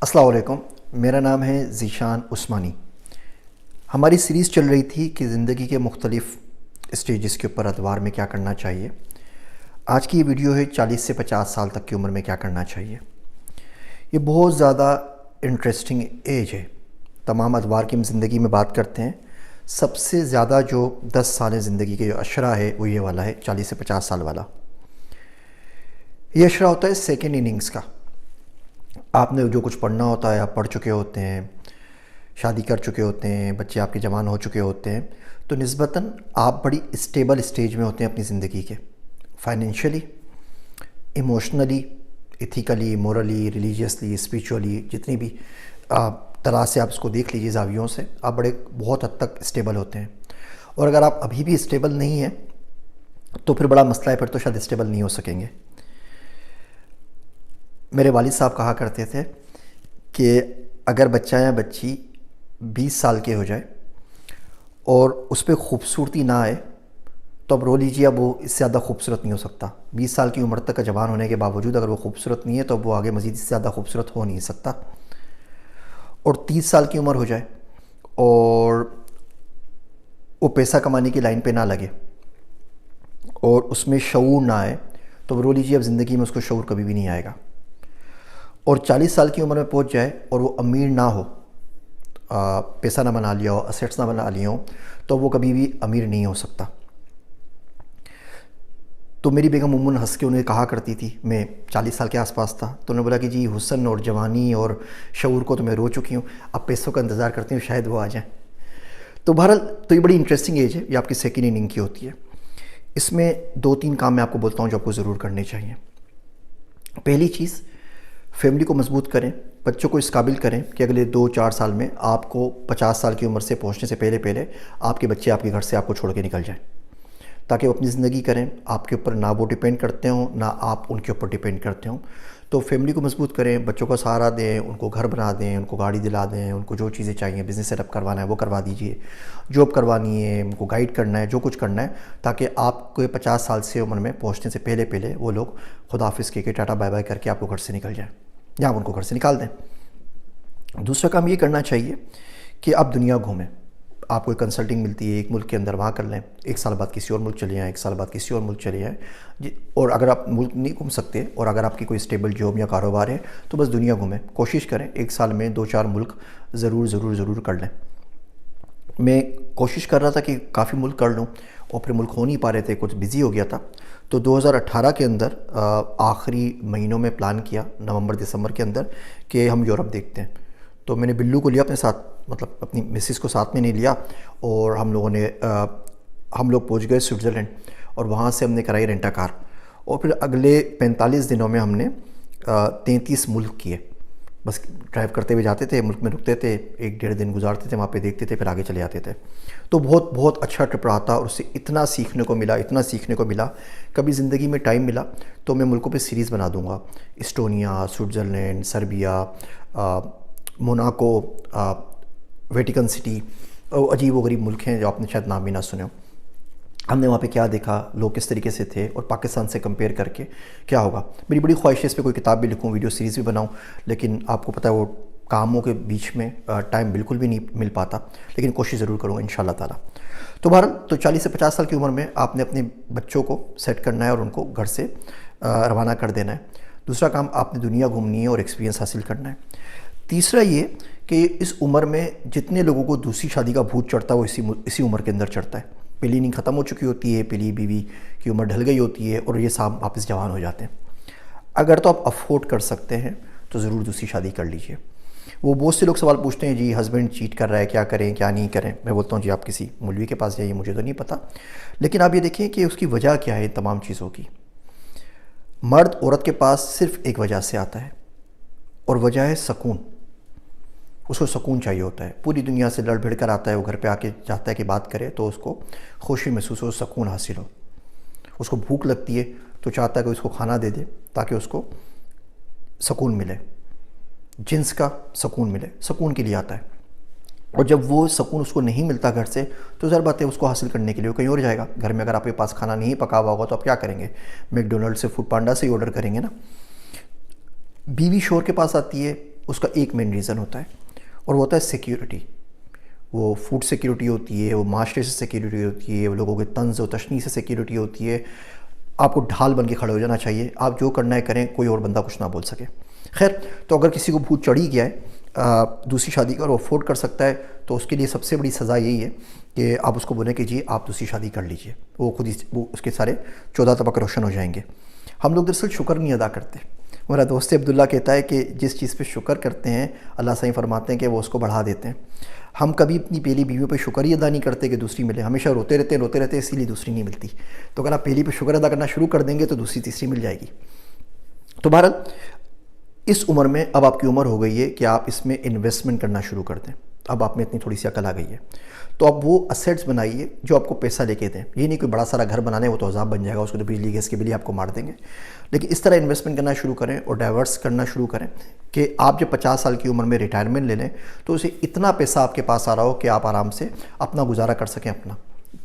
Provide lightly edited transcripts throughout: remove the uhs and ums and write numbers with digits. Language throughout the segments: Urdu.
السلام علیکم، میرا نام ہے ذیشان عثمانی۔ ہماری سیریز چل رہی تھی کہ زندگی کے مختلف اسٹیجز کے اوپر ادوار میں کیا کرنا چاہیے۔ آج کی یہ ویڈیو ہے 40 سے 50 سال تک کی عمر میں کیا کرنا چاہیے۔ یہ بہت زیادہ انٹرسٹنگ ایج ہے۔ تمام ادوار کی ہم زندگی میں بات کرتے ہیں، سب سے زیادہ جو 10 سال زندگی کے جو اشرہ ہے وہ یہ والا ہے، 40 سے 50 سال والا۔ یہ اشرہ ہوتا ہے سیکنڈ اننگز کا۔ آپ نے جو کچھ پڑھنا ہوتا ہے آپ پڑھ چکے ہوتے ہیں، شادی کر چکے ہوتے ہیں، بچے آپ کے جوان ہو چکے ہوتے ہیں، تو نسبتاً آپ بڑی اسٹیبل اسٹیج میں ہوتے ہیں اپنی زندگی کے، financially, emotionally, ethically, morally, religiously, spiritually, جتنی بھی طرح سے آپ اس کو دیکھ لیجیے زاویوں سے، آپ بہت حد تک اسٹیبل ہوتے ہیں۔ اور اگر آپ ابھی بھی اسٹیبل نہیں ہیں تو پھر بڑا مسئلہ ہے، پھر تو شاید اسٹیبل نہیں ہو سکیں گے۔ میرے والد صاحب کہا کرتے تھے کہ اگر بچہ یا بچی 20 سال کے ہو جائے اور اس پہ خوبصورتی نہ آئے تو اب رو لیجیے، اب وہ اس سے زیادہ خوبصورت نہیں ہو سکتا۔ 20 سال کی عمر تک کا جوان ہونے کے باوجود اگر وہ خوبصورت نہیں ہے تو اب وہ آگے مزید اس سے زیادہ خوبصورت ہو نہیں سکتا۔ اور 30 سال کی عمر ہو جائے اور وہ پیسہ کمانے کی لائن پہ نہ لگے اور اس میں شعور نہ آئے تو اب رو لیجیے، اب زندگی میں اس کو شعور کبھی بھی نہیں آئے گا۔ اور 40 سال کی عمر میں پہنچ جائے اور وہ امیر نہ ہو، پیسہ نہ بنا لیا ہو، اسیٹس نہ بنا لیے ہوں، تو وہ کبھی بھی امیر نہیں ہو سکتا۔ تو میری بیگم عموماً ہنس کے انہیں کہا کرتی تھی، میں 40 سال کے آس پاس تھا تو انہوں نے بولا کہ جی حسن اور جوانی اور شعور کو تو میں رو چکی ہوں، اب پیسوں کا انتظار کرتی ہوں شاید وہ آ جائیں۔ تو بہرحال تو یہ بڑی انٹرسٹنگ ایج ہے، یہ آپ کی سیکنڈ اننگ کی ہوتی ہے۔ اس میں 2-3 کام میں آپ کو بولتا ہوں جو آپ کو ضرور کرنے چاہیے۔ پہلی چیز، فیملی کو مضبوط کریں، بچوں کو اس قابل کریں کہ اگلے 2-4 سال میں آپ کو 50 سال کی عمر سے پہنچنے سے پہلے آپ کے بچے آپ کے گھر سے آپ کو چھوڑ کے نکل جائیں، تاکہ وہ اپنی زندگی کریں، آپ کے اوپر نہ وہ ڈیپینڈ کرتے ہوں نہ آپ ان کے اوپر ڈیپینڈ کرتے ہوں۔ تو فیملی کو مضبوط کریں، بچوں کا سہارا دیں، ان کو گھر بنا دیں، ان کو گاڑی دلا دیں، ان کو جو چیزیں چاہیے، بزنس سیٹ اپ کروانا ہے وہ کروا دیجئے، جاب کروانی ہے، ان کو گائیڈ کرنا ہے، جو کچھ کرنا ہے، تاکہ آپ کو 50 سال سے عمر میں پہنچنے سے پہلے وہ لوگ خدا حافظ کے ٹاٹا بائی بائی کر کے آپ کو گھر سے نکل جائیں یا آپ ان کو گھر سے نکال دیں۔ دوسرا کام یہ کرنا چاہیے کہ آپ دنیا گھومیں۔ آپ کو کنسلٹنگ ملتی ہے ایک ملک کے اندر، وہاں کر لیں، 1 سال بعد کسی اور ملک چلے جائیں، 1 سال بعد کسی اور ملک چلے جائیں۔ اور اگر آپ ملک نہیں گھوم سکتے اور اگر آپ کی کوئی اسٹیبل جاب یا کاروبار ہے تو بس دنیا گھومیں، کوشش کریں 1 سال میں 2-4 ملک ضرور کر لیں۔ میں کوشش کر رہا تھا کہ کافی ملک کر لوں اور پھر ملک ہو نہیں پا رہے تھے، کچھ بزی ہو گیا تھا، تو 2018 کے اندر آخری مہینوں میں پلان کیا، نومبر دسمبر کے اندر، کہ ہم یورپ دیکھتے ہیں۔ تو میں نے بلو کو لیا اپنے ساتھ، مطلب اپنی مسز کو ساتھ میں نہیں لیا، اور ہم لوگ پہنچ گئے سوئٹزرلینڈ، اور وہاں سے ہم نے کرائی رینٹا کار، اور پھر اگلے 45 دنوں میں ہم نے 33 ملک کیے۔ بس ڈرائیو کرتے ہوئے جاتے تھے، ملک میں رکتے تھے، 1-1.5 دن گزارتے تھے وہاں پہ، دیکھتے تھے، پھر آگے چلے جاتے تھے۔ تو بہت اچھا ٹرپ رہا تھا، اور اس سے اتنا سیکھنے کو ملا۔ کبھی زندگی میں ٹائم ملا تو میں ملکوں پہ سیریز بنا دوں گا، Estonia, Switzerland, Serbia, Monaco, Vatican City, عجیب و غریب ملک ہیں جو آپ نے شاید نام بھی نہ سنے ہو۔ ہم نے وہاں پہ کیا دیکھا، لوگ کس طریقے سے تھے، اور پاکستان سے کمپیئر کر کے کیا ہوگا۔ میری بڑی خواہش ہے اس پہ کوئی کتاب بھی لکھوں، ویڈیو سیریز بھی بناؤں، لیکن آپ کو پتہ ہے وہ کاموں کے بیچ میں ٹائم بالکل بھی نہیں مل پاتا، لیکن کوشش ضرور کروں گا انشاءاللہ تعالیٰ۔ تو بہرحال تو 40 سے 50 سال کی عمر میں آپ نے اپنے بچوں کو سیٹ کرنا ہے اور ان کو گھر سے روانہ کر دینا ہے۔ دوسرا کام، آپ نے دنیا گھومنی ہے اور ایکسپیرینس حاصل کرنا ہے۔ تیسرا یہ کہ اس عمر میں جتنے لوگوں کو دوسری شادی کا بھوت چڑھتا ہے وہ اسی عمر کے اندر چڑھتا ہے۔ پہلی نیند ختم ہو چکی ہوتی ہے، پہلی بیوی کی عمر ڈھل گئی ہوتی ہے، اور یہ صاحب واپس جوان ہو جاتے ہیں۔ اگر تو آپ افورڈ کر سکتے ہیں تو ضرور دوسری شادی کر لیجئے۔ وہ بہت سے لوگ سوال پوچھتے ہیں، جی ہسبینڈ چیٹ کر رہا ہے، کیا کریں کیا نہیں کریں؟ میں بولتا ہوں جی آپ کسی مولوی کے پاس جائیے، مجھے تو نہیں پتہ، لیکن آپ یہ دیکھیں کہ اس کی وجہ کیا ہے ان تمام چیزوں کی۔ مرد عورت کے پاس صرف ایک وجہ سے آتا ہے، اور وجہ ہے سکون۔ اس کو سکون چاہیے ہوتا ہے، پوری دنیا سے لڑ بھڑ کر آتا ہے، وہ گھر پہ آ کے چاہتا ہے کہ بات کرے تو اس کو خوشی محسوس ہو، سکون حاصل ہو۔ اس کو بھوک لگتی ہے تو چاہتا ہے کہ اس کو کھانا دے دے تاکہ اس کو سکون ملے، جنس کا سکون ملے، سکون کے لیے آتا ہے۔ اور جب وہ سکون اس کو نہیں ملتا گھر سے تو ظاہر بات ہے اس کو حاصل کرنے کے لیے وہ کہیں اور جائے گا۔ گھر میں اگر آپ کے پاس کھانا نہیں پکا ہوا ہوگا تو آپ کیا کریں گے؟ میک ڈونلڈ سے، فوڈ پانڈا سے ہی آرڈر کریں گے نا۔ بیوی شوہر کے پاس آتی ہے اس کا ایک مین ریزن ہوتا ہے، اور وہ ہوتا ہے سیکیورٹی۔ وہ فوڈ سیکیورٹی ہوتی ہے، وہ معاشرے سے سیکیورٹی ہوتی ہے، وہ لوگوں کے طنز و تشنیع سے سیکیورٹی ہوتی ہے۔ آپ کو ڈھال بن کے کھڑے ہو جانا چاہیے، آپ جو کرنا ہے کریں، کوئی اور بندہ کچھ نہ بول سکے۔ خیر، تو اگر کسی کو بھوت چڑھی گیا ہے دوسری شادی کا اور وہ افورڈ کر سکتا ہے، تو اس کے لیے سب سے بڑی سزا یہی ہے کہ آپ اس کو بولیں کہ جی آپ دوسری شادی کر لیجئے، وہ خود ہی وہ اس کے سارے 14 طبق روشن ہو جائیں گے۔ ہم لوگ دراصل شکر نہیں ادا کرتے۔ میرا دوست عبداللہ کہتا ہے کہ جس چیز پہ شکر کرتے ہیں اللہ صحیح فرماتے ہیں کہ وہ اس کو بڑھا دیتے ہیں۔ ہم کبھی اپنی پہلی بیوی پہ شکر ہی ادا نہیں کرتے کہ دوسری ملے، ہمیشہ روتے رہتے ہیں اسی لیے دوسری نہیں ملتی۔ تو اگر آپ پہلی پہ شکر ادا کرنا شروع کر دیں گے تو دوسری تیسری مل جائے گی۔ تو بہرحال اس عمر میں اب آپ کی عمر ہو گئی ہے کہ آپ اس میں انویسٹمنٹ کرنا شروع کر دیں۔ اب آپ میں اتنی تھوڑی سی عقل آ گئی ہے، تو اب وہ اسیٹس بنائیے جو آپ کو پیسہ لے کے دیں۔ یہ نہیں کوئی بڑا سارا گھر بنانے، وہ تو عذاب بن جائے گا، اس کو تو بجلی گیس کے بل ہی آپ کو مار دیں گے۔ لیکن اس طرح انویسٹمنٹ کرنا شروع کریں اور ڈائیورس کرنا شروع کریں کہ آپ جب 50 سال کی عمر میں ریٹائرمنٹ لے لیں تو اسے اتنا پیسہ آپ کے پاس آ رہا ہو کہ آپ آرام سے اپنا گزارا کر سکیں۔ اپنا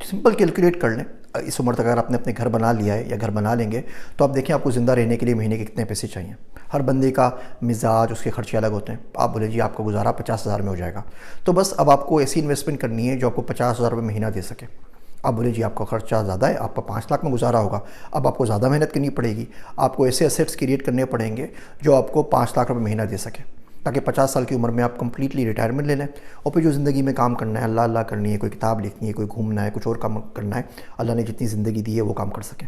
سمپل کیلکولیٹ کر لیں، اس عمر تک اگر آپ نے اپنے گھر بنا لیا ہے یا گھر بنا لیں گے تو آپ دیکھیں آپ کو زندہ رہنے کے لیے مہینے کے کتنے پیسے چاہیے۔ ہر بندے کا مزاج، اس کے خرچے الگ ہوتے ہیں۔ آپ بولے جی آپ کا گزارا 50,000 میں ہو جائے گا، تو بس اب آپ کو ایسی انویسٹمنٹ کرنی ہے جو آپ کو 50,000 روپے مہینہ دے سکے۔ آپ بولے جی آپ کا خرچہ زیادہ ہے، آپ کا 5 لاکھ میں گزارا ہوگا، اب آپ کو زیادہ محنت کرنی پڑے گی، آپ کو ایسے ایسیٹس کریٹ کرنے پڑیں گے جو آپ کو 5 لاکھ روپے مہینہ دے سکے، تاکہ 50 سال کی عمر میں آپ کمپلیٹلی ریٹائرمنٹ لے لیں، اور پھر جو زندگی میں کام کرنا ہے، اللہ اللہ کرنی ہے، کوئی کتاب لکھنی ہے، کوئی گھومنا ہے، کچھ اور کام کرنا ہے، اللہ نے جتنی زندگی دی ہے وہ کام کر سکیں۔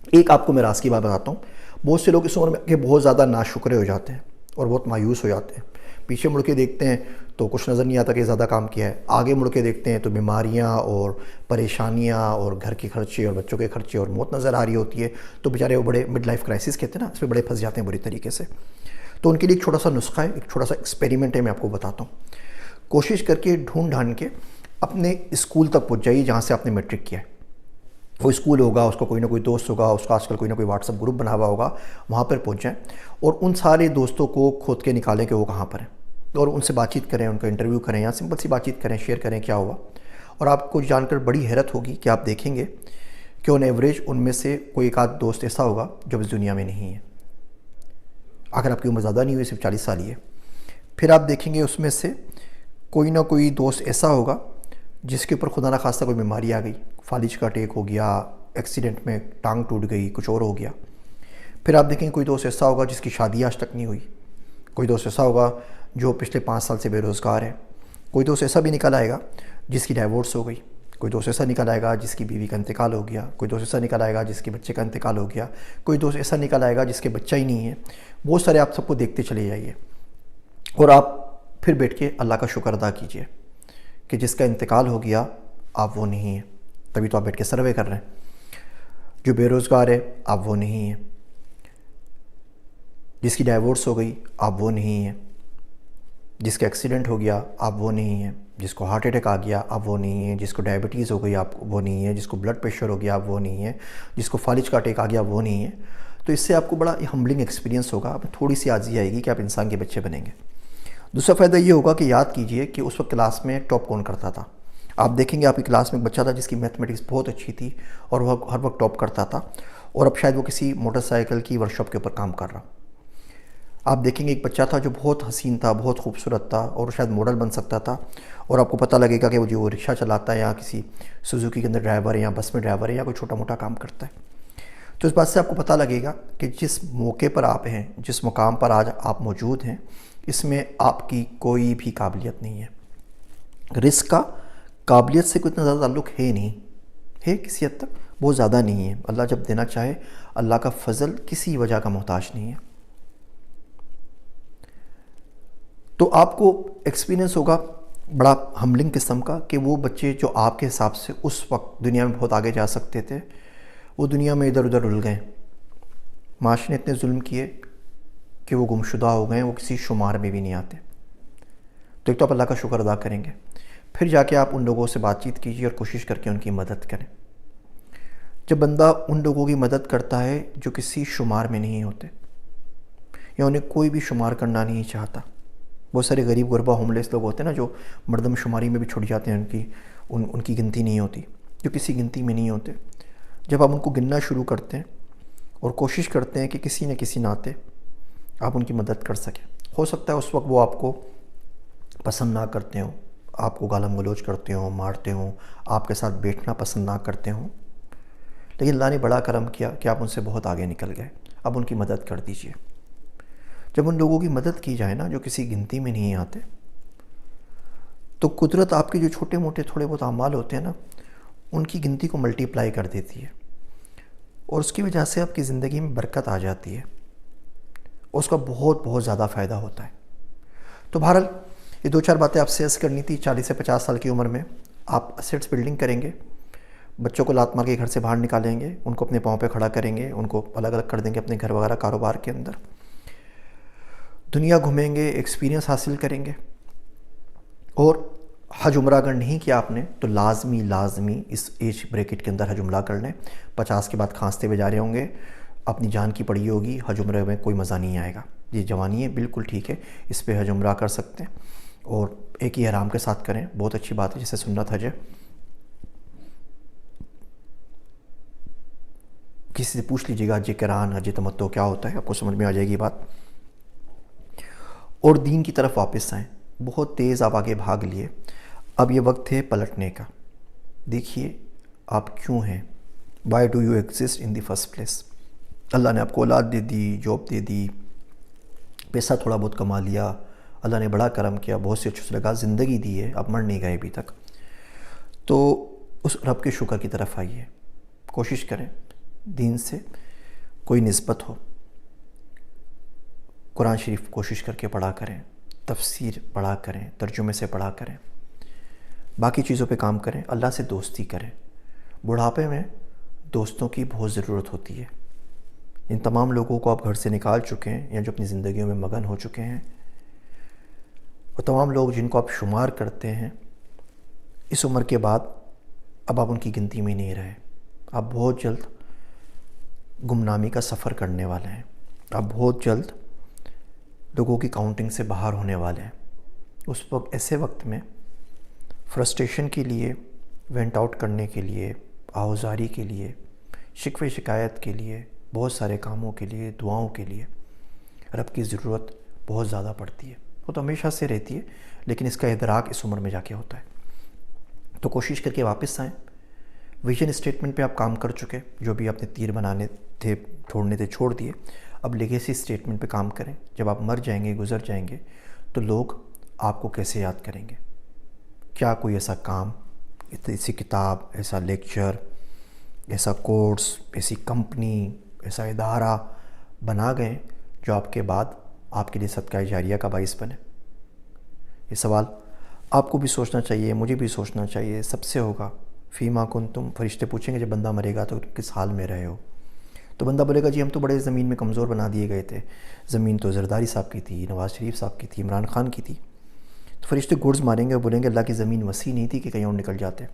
ایک آپ کو میں راز کی بات بتاتا ہوں، بہت سے لوگ اس عمر میں کہ بہت زیادہ ناشکرے ہو جاتے ہیں اور بہت مایوس ہو جاتے ہیں۔ پیچھے مڑ کے دیکھتے ہیں تو کچھ نظر نہیں آتا کہ زیادہ کام کیا ہے، آگے مڑ کے دیکھتے ہیں تو بیماریاں اور پریشانیاں اور گھر کے خرچے اور بچوں کے خرچے اور موت نظر آ رہی ہوتی ہے، تو بیچارے وہ بڑے مڈ لائف کرائسس کہتے ہیں نا، اس میں بڑے پھنس جاتے ہیں بری طریقے سے۔ تو ان کے لیے ایک چھوٹا سا نسخہ ہے، ایک چھوٹا سا ایکسپیریمنٹ ہے، میں آپ کو بتاتا ہوں۔ کوشش کر کے ڈھونڈ ڈھانڈ کے اپنے اسکول تک پہنچ جائیے جہاں سے آپ نے میٹرک کیا ہے۔ وہ اسکول ہوگا، اس کو کوئی نہ کوئی دوست ہوگا، اس کا آج کل کوئی نہ کوئی واٹس ایپ گروپ بنا ہوا ہوگا، وہاں پر پہنچ جائیں اور ان سارے دوستوں کو کھود کے نکالیں کہ وہ کہاں پر ہیں، اور ان سے بات چیت کریں، ان کا انٹرویو کریں یا سمپل سی بات چیت کریں، شیئر کریں کیا ہوا۔ اور آپ کو جان کر بڑی حیرت ہوگی کہ آپ دیکھیں گے کہ آن ایوریج ان میں سے کوئی ایک آدھ دوست ایسا ہوگا جو اس دنیا میں نہیں ہے، اگر آپ کی عمر زیادہ نہیں ہوئی، صرف 40 سال ہی ہے۔ پھر آپ دیکھیں گے اس میں سے کوئی نہ کوئی دوست ایسا ہوگا جس کے اوپر خدا نہ خواستہ کوئی بیماری آ گئی، فالج کا اٹیک ہو گیا، ایکسیڈنٹ میں ٹانگ ٹوٹ گئی، کچھ اور ہو گیا۔ پھر آپ دیکھیں کوئی دوست ایسا ہوگا جس کی شادی آج تک نہیں ہوئی، کوئی دوست ایسا ہوگا جو پچھلے 5 سال سے بے روزگار ہے، کوئی دوست ایسا بھی نکل آئے گا جس کی ڈائیورس ہو گئی، کوئی دوست ایسا نکل آئے گا جس کی بیوی کا انتقال ہو گیا، کوئی دوست ایسا نکل آئے گا جس کے بچے کا انتقال ہو گیا، کوئی دوست ایسا نکل آئے گا جس کے بچہ ہی نہیں ہے۔ بہت سارے آپ سب کو دیکھتے چلے جائیے، اور آپ پھر بیٹھ کے اللہ کا شکر ادا کیجئے کہ جس کا انتقال ہو گیا آپ وہ نہیں ہیں، تبھی تو آپ بیٹھ کے سروے کر رہے ہیں۔ جو بے روزگار ہے آپ وہ نہیں ہیں، جس کی ڈائیورس ہو گئی آپ وہ نہیں ہیں، جس کا ایکسیڈنٹ ہو گیا آپ وہ نہیں ہیں، جس کو ہارٹ اٹیک آ گیا آپ وہ نہیں ہیں، جس کو ڈائبٹیز ہو گئی آپ وہ نہیں ہیں، جس کو بلڈ پریشر ہو گیا آپ وہ نہیں ہیں، جس کو فالج کا اٹیک آ گیا وہ نہیں ہیں۔ تو اس سے آپ کو بڑا ہمبلنگ ایکسپیرینس ہوگا، آپ تھوڑی سی عاجزی آئے گی کہ آپ انسان کے بچے بنیں گے۔ دوسرا فائدہ یہ ہوگا کہ یاد کیجئے کہ اس وقت کلاس میں ٹاپ کون کرتا تھا۔ آپ دیکھیں گے آپ کی کلاس میں ایک بچہ تھا جس کی میتھمیٹکس بہت اچھی تھی اور وہ ہر وقت ٹاپ کرتا تھا، اور اب شاید وہ کسی موٹر سائیکل کی ورکشاپ کے اوپر کام کر رہا۔ آپ دیکھیں گے ایک بچہ تھا جو بہت حسین تھا، بہت خوبصورت تھا اور شاید ماڈل بن سکتا تھا، اور آپ کو پتہ لگے گا کہ وہ جو رکشہ چلاتا ہے یا کسی سوزوکی کے اندر ڈرائیور ہے یا بس میں ڈرائیور ہے یا کوئی چھوٹا موٹا کام کرتا ہے۔ تو اس بات سے آپ کو پتہ لگے گا کہ جس موقع پر آپ ہیں، جس مقام پر آج آپ موجود ہیں، اس میں آپ کی کوئی بھی قابلیت نہیں ہے۔ رزق کا قابلیت سے کوئی اتنا زیادہ تعلق ہے نہیں، ہے کسی حد تک، بہت زیادہ نہیں ہے۔ اللہ جب دینا چاہے، اللہ کا فضل کسی وجہ کا محتاج نہیں ہے۔ تو آپ کو ایکسپیرینس ہوگا بڑا ہمبلنگ قسم کا کہ وہ بچے جو آپ کے حساب سے اس وقت دنیا میں بہت آگے جا سکتے تھے، وہ دنیا میں ادھر ادھر رل گئے۔ معاشرے نے اتنے ظلم کیے کہ وہ گمشدہ ہو گئے، وہ کسی شمار میں بھی نہیں آتے۔ تو ایک تو آپ اللہ کا شکر ادا کریں گے، پھر جا کے آپ ان لوگوں سے بات چیت کیجیے اور کوشش کر کے ان کی مدد کریں۔ جب بندہ ان لوگوں کی مدد کرتا ہے جو کسی شمار میں نہیں ہوتے یا انہیں کوئی بھی شمار کرنا نہیں چاہتا، بہت سارے غریب غربا ہوم لیس لوگ ہوتے ہیں نا جو مردم شماری میں بھی چھٹ جاتے ہیں، ان کی گنتی نہیں ہوتی، جو کسی گنتی میں نہیں ہوتے۔ جب آپ ان کو گننا شروع کرتے ہیں اور کوشش کرتے ہیں کہ کسی نہ کسی ناطے آپ ان کی مدد کر سکیں، ہو سکتا ہے اس وقت وہ آپ کو پسند نہ کرتے ہوں، آپ کو گالم گلوچ کرتے ہوں، مارتے ہوں، آپ کے ساتھ بیٹھنا پسند نہ کرتے ہوں، لیکن اللہ نے بڑا کرم کیا کہ آپ ان سے بہت آگے نکل گئے. اب ان کی مدد کر دیجئے. جب ان لوگوں کی مدد کی جائے نا جو کسی گنتی میں نہیں آتے، تو قدرت آپ کے جو چھوٹے موٹے تھوڑے بہت اعمال ہوتے ہیں نا، ان کی گنتی کو ملٹی پلائی کر دیتی ہے، اور اس کی وجہ سے آپ کی زندگی میں برکت آ جاتی ہے، اور اس کا بہت بہت زیادہ فائدہ ہوتا ہے. تو بہرحال یہ 2-4 باتیں آپ سے عرض کرنی تھی. 40 سے 50 سال کی عمر میں آپ اسیٹس بلڈنگ کریں گے، بچوں کو لات مار کے گھر سے باہر نکالیں گے، ان کو اپنے پاؤں پہ کھڑا کریں گے، ان کو الگ الگ کر دیں گے اپنے گھر وغیرہ کاروبار کے اندر، دنیا گھومیں گے، ایکسپیرینس حاصل کریں گے. اور حج عمرہ اگر نہیں کیا آپ نے تو لازمی اس ایج بریکٹ کے اندر حج عمرہ کر لیں. 50 کے بعد کھانستے ہوئے جا رہے ہوں گے، اپنی جان کی پڑی ہوگی، حج عمرہ میں کوئی مزہ نہیں آئے گا. یہ جوانی ہے، بالکل ٹھیک ہے، اس پہ حج عمرہ کر سکتے ہیں، اور ایک ہی احرام کے ساتھ کریں، بہت اچھی بات ہے، جیسے سنت حج ہے. کسی سے پوچھ لیجیے گا حج قران حج تمتع کیا ہوتا ہے، آپ کو سمجھ میں آ جائے گی بات. اور دین کی طرف واپس آئیں. بہت تیز آپ آگے بھاگ لیے، اب یہ وقت ہے پلٹنے کا. دیکھیے آپ کیوں ہیں، why do you exist in the first place. Allah نے آپ کو اولاد دے دی، جاب دے دی، پیسہ تھوڑا بہت کما لیا، اللہ نے بڑا کرم کیا، بہت سی اچھی لگا زندگی دی ہے، آپ مر نہیں گئے ابھی تک. تو اس رب کے شکر کی طرف آئیے، کوشش کریں دین سے کوئی نسبت ہو. قرآن شریف کوشش کر کے پڑھا کریں، تفسیر پڑھا کریں، ترجمے سے پڑھا کریں، باقی چیزوں پہ کام کریں، اللہ سے دوستی کریں. بڑھاپے میں دوستوں کی بہت ضرورت ہوتی ہے. ان تمام لوگوں کو آپ گھر سے نکال چکے ہیں یا جو اپنی زندگیوں میں مگن ہو چکے ہیں، اور تمام لوگ جن کو آپ شمار کرتے ہیں، اس عمر کے بعد اب آپ ان کی گنتی میں نہیں رہے. آپ بہت جلد گمنامی کا سفر کرنے والے ہیں، آپ بہت جلد لوگوں کی کاؤنٹنگ سے باہر ہونے والے ہیں. اس وقت ایسے وقت میں فرسٹریشن کے لیے، وینٹ آؤٹ کرنے کے لیے، آہوزاری کے لیے، شکوے شکایت کے لیے، بہت سارے کاموں کے لیے، دعاؤں کے لیے رب کی ضرورت بہت زیادہ پڑتی ہے. وہ تو ہمیشہ سے رہتی ہے، لیکن اس کا ادراک اس عمر میں جا کے ہوتا ہے. تو کوشش کر کے واپس آئیں. ویژن اسٹیٹمنٹ پہ آپ کام کر چکے، جو بھی آپ نے تیر بنانے تھے، چھوڑنے تھے، چھوڑ دیے. اب لیگیسی اسٹیٹمنٹ پہ کام کریں. جب آپ مر جائیں گے، گزر جائیں گے، تو لوگ آپ کو کیسے یاد کریں گے؟ کیا کوئی ایسا کام، ایسی کتاب، ایسا لیکچر، ایسا کورس، ایسی کمپنی، ایسا ادارہ بنا گئے جو آپ کے بعد آپ کے لیے صدقہ جاریہ کا باعث بنے؟ یہ سوال آپ کو بھی سوچنا چاہیے، مجھے بھی سوچنا چاہیے، سب سے ہوگا. فیما کنتم، فرشتے پوچھیں گے جب بندہ مرے گا تو کس حال میں رہے ہو؟ تو بندہ بولے گا جی ہم تو بڑے زمین میں کمزور بنا دیے گئے تھے، زمین تو زرداری صاحب کی تھی، نواز شریف صاحب کی تھی، عمران خان کی تھی. تو فرشتے گرز ماریں گے اور بولیں گے اللہ کی زمین وسیع نہیں تھی کہ کہیں اور نکل جاتے.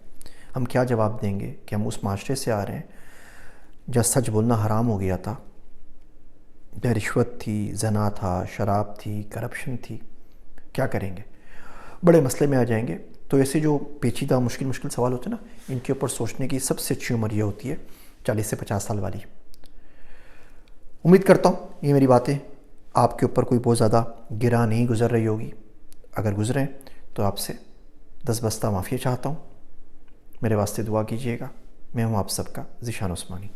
ہم کیا جواب دیں گے کہ ہم اس معاشرے سے آ رہے ہیں جہاں سچ بولنا حرام ہو گیا تھا، جہاں رشوت تھی، زنا تھا، شراب تھی، کرپشن تھی. کیا کریں گے؟ بڑے مسئلے میں آ جائیں گے. تو ایسے جو پیچیدہ مشکل سوال ہوتے ہیں نا، ان کے اوپر سوچنے کی سب سے اچھی عمر یہ ہوتی ہے 40 سے 50 سال والی. امید کرتا ہوں یہ میری باتیں آپ کے اوپر کوئی بہت زیادہ گرا نہیں گزر رہی ہوگی. اگر گزریں تو آپ سے 10 بستہ معافی چاہتا ہوں. میرے واسطے دعا کیجیے گا. میں ہوں آپ سب کا ذیشان عثمانی.